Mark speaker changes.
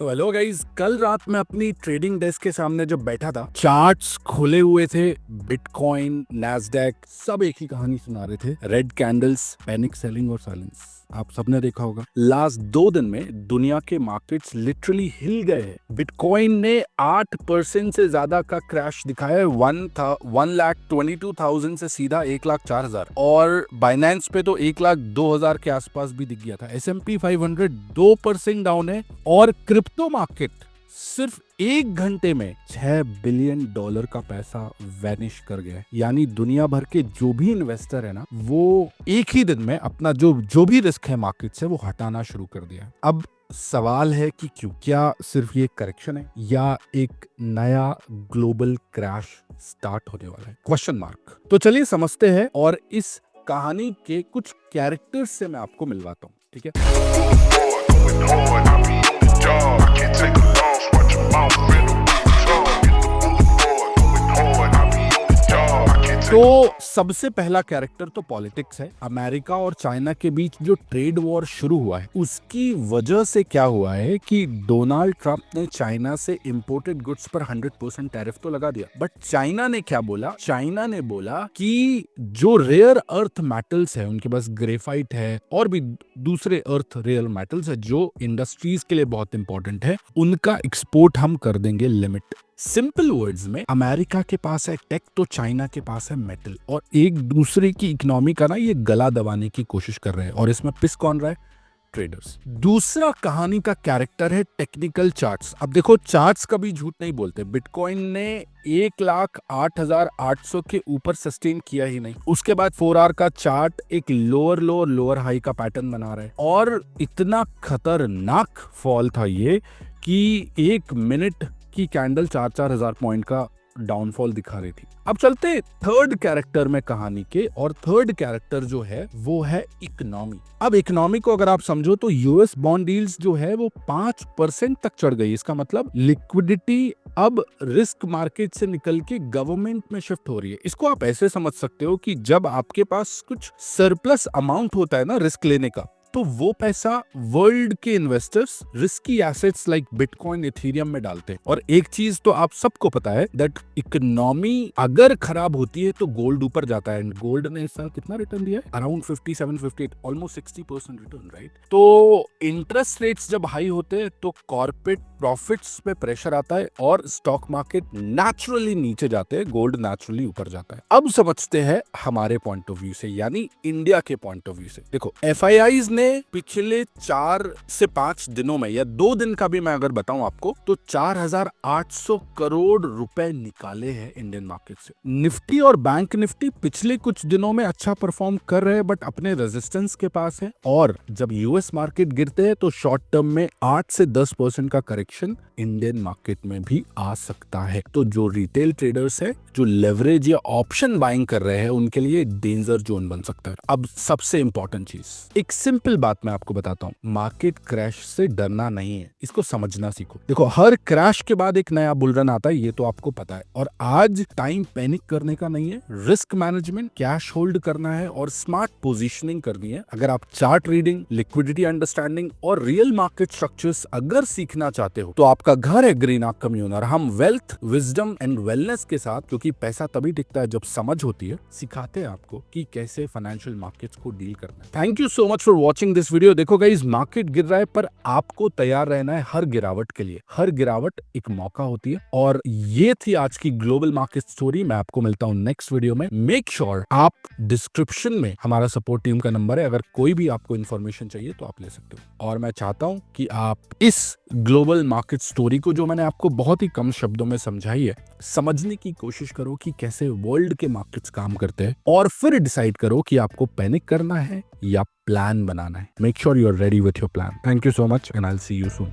Speaker 1: तो hello guys, कल रात में अपनी ट्रेडिंग डेस्क के सामने जब बैठा था, चार्ट्स खुले हुए थे। बिटकॉइन, नैस्डैक सब एक ही कहानी सुना रहे थे। रेड कैंडल्स, पैनिक सेलिंग और साइलेंस। आप सबने देखा होगा लास्ट 2 दिन में दुनिया के मार्केट्स लिटरली हिल गए हैं। बिटकॉइन ने 8% से ज्यादा का क्रैश दिखाया है। 1,22,000 से सीधा 1,04,000 और बाइनेंस पे तो 1,02,000 के आसपास भी दिख गया था। S&P 500 2% डाउन है और क्रिप्टो मार्केट सिर्फ 1 घंटे में $6 बिलियन का पैसा वैनिश कर गया है। यानी दुनिया भर के जो भी इन्वेस्टर है ना, वो एक ही दिन में अपना जो भी रिस्क है मार्केट से वो हटाना शुरू कर दिया है। अब सवाल है कि क्यों? क्या सिर्फ ये करेक्शन है या एक नया ग्लोबल क्रैश स्टार्ट होने वाला है? Question mark. तो चलिए समझते हैं और इस कहानी के कुछ कैरेक्टर्स से मैं आपको मिलवाता हूँ, ठीक है? तो सबसे पहला कैरेक्टर तो पॉलिटिक्स है। अमेरिका और चाइना के बीच जो ट्रेड वॉर शुरू हुआ है, उसकी वजह से क्या हुआ है कि डोनाल्ड ट्रंप ने चाइना से इंपोर्टेड गुड्स पर 100% टैरिफ तो लगा दिया। बट चाइना ने क्या बोला? चाइना ने बोला कि जो रेयर अर्थ मेटल्स है, उनके पास ग्रेफाइट है और भी दूसरे अर्थ रेयर मेटल्स है जो इंडस्ट्रीज के लिए बहुत इंपॉर्टेंट है, उनका एक्सपोर्ट हम कर देंगे लिमिट। सिंपल वर्ड्स में, अमेरिका के पास है टेक तो चाइना के पास है मेटल, और एक दूसरे की इकोनॉमी का ना ये गला दबाने की कोशिश कर रहे हैं। और इसमें पिस कौन रहा है? ट्रेडर्स। दूसरा कहानी का कैरेक्टर है टेक्निकल चार्ट्स। अब देखो, चार्ट्स कभी झूठ नहीं बोलते। बिटकॉइन ने 1,08,800 के ऊपर सस्टेन किया ही नहीं। उसके बाद 4 आवर का चार्ट एक लोअर लो लोअर हाई का पैटर्न बना रहा है और इतना खतरनाक फॉल था ये कि 1 मिनट की कैंडल 4-4 हजार पॉइंट का डाउनफॉल दिखा रही थी। अब चलते थर्ड कैरेक्टर में कहानी के, और थर्ड कैरेक्टर जो है वो है इकोनॉमी। अब इकोनॉमी को अगर आप समझो तो यूएस बॉन्ड यील्ड्स जो है वो 5% तक चढ़ गई। इसका मतलब लिक्विडिटी अब रिस्क मार्केट से निकल के गवर्नमेंट में शिफ्ट हो रही है। इसको आप ऐसे समझ सकते हो कि जब आपके पास कुछ सरप्लस अमाउंट होता है ना रिस्क लेने का, तो वो पैसा वर्ल्ड के investors risky assets like bitcoin, Ethereum में डालते हैं। और एक चीज तो आप सबको पता है दैट इकोनॉमी अगर खराब होती है तो गोल्ड ऊपर जाता है। गोल्ड ने इस साल कितना रिटर्न दिया है? Around 57-58, almost 60% return, right? तो इंटरेस्ट रेट्स जब हाई होते हैं तो कॉर्पोरेट प्रॉफिट्स पे प्रेशर आता है और स्टॉक मार्केट नेचुरली नीचे जाते हैं, गोल्ड नेचुरली ऊपर जाता है। अब समझते हैं हमारे पॉइंट ऑफ व्यू से, यानी इंडिया के पॉइंट ऑफ व्यू से। देखो, एफआईआईज ने पिछले 4 से 5 दिनों में, या 2 दिन का भी मैं अगर बताऊं आपको, तो 4,800 करोड़ रुपए निकाले हैं इंडियन मार्केट से। निफ्टी और बैंक निफ्टी पिछले कुछ दिनों में अच्छा परफॉर्म कर रहे हैं, बट अपने रेजिस्टेंस के पास है। और जब यूएस मार्केट गिरते हैं तो शॉर्ट टर्म में 8 से 10% का करेक्शन इंडियन मार्केट में भी आ सकता है। तो जो रिटेल ट्रेडर्स है, जो लेवरेज या ऑप्शन बाइंग कर रहे हैं, उनके लिए डेंजर जोन बन सकता है। अब सबसे इंपॉर्टेंट चीज, एक सिंपल बात मैं आपको बताता हूं, मार्केट क्रैश से डरना नहीं है, इसको समझना सीखो। देखो, हर क्रैश के बाद एक नया बुल रन आता है, ये तो आपको पता है। और आज टाइम पैनिक करने का नहीं है, रिस्क मैनेजमेंट, कैश होल्ड करना है और स्मार्ट पोजीशनिंग करनी है। अगर आप चार्ट रीडिंग, लिक्विडिटी अंडरस्टैंडिंग और रियल मार्केट स्ट्रक्चर्स अगर सीखना चाहते हो तो आपका घर है ग्रीन आर्क कम्युनर। हम वेल्थ, विजडम एंड वेलनेस के साथ, क्योंकि पैसा तभी टिकता है जब समझ होती है, सिखाते हैं आपको कि कैसे फाइनेंशियल मार्केट्स को डील करना है। Thank you so much for watching this video. देखो गाइस, मार्केट गिर रहा है पर आपको तैयार रहना है हर गिरावट के लिए। हर गिरावट एक मौका होती है। और ये थी आज की ग्लोबल मार्केट स्टोरी। मैं आपको मिलता हूं नेक्स्ट वीडियो में। मेक श्योर आप डिस्क्रिप्शन में हमारा सपोर्ट टीम का नंबर है, अगर कोई भी आपको इन्फॉर्मेशन चाहिए तो आप ले सकते हो। और मैं चाहता हूं कि आप इस ग्लोबल मार्केट स्टोरी को, जो मैंने आपको बहुत ही कम शब्दों में समझाई है, समझने की कोशिश करो कि कैसे वर्ल्ड के मार्केट्स काम करते हैं, और फिर डिसाइड करो कि आपको पैनिक करना है या प्लान बनाना है। Make sure you are ready with your plan. Thank you so much and I will see you soon.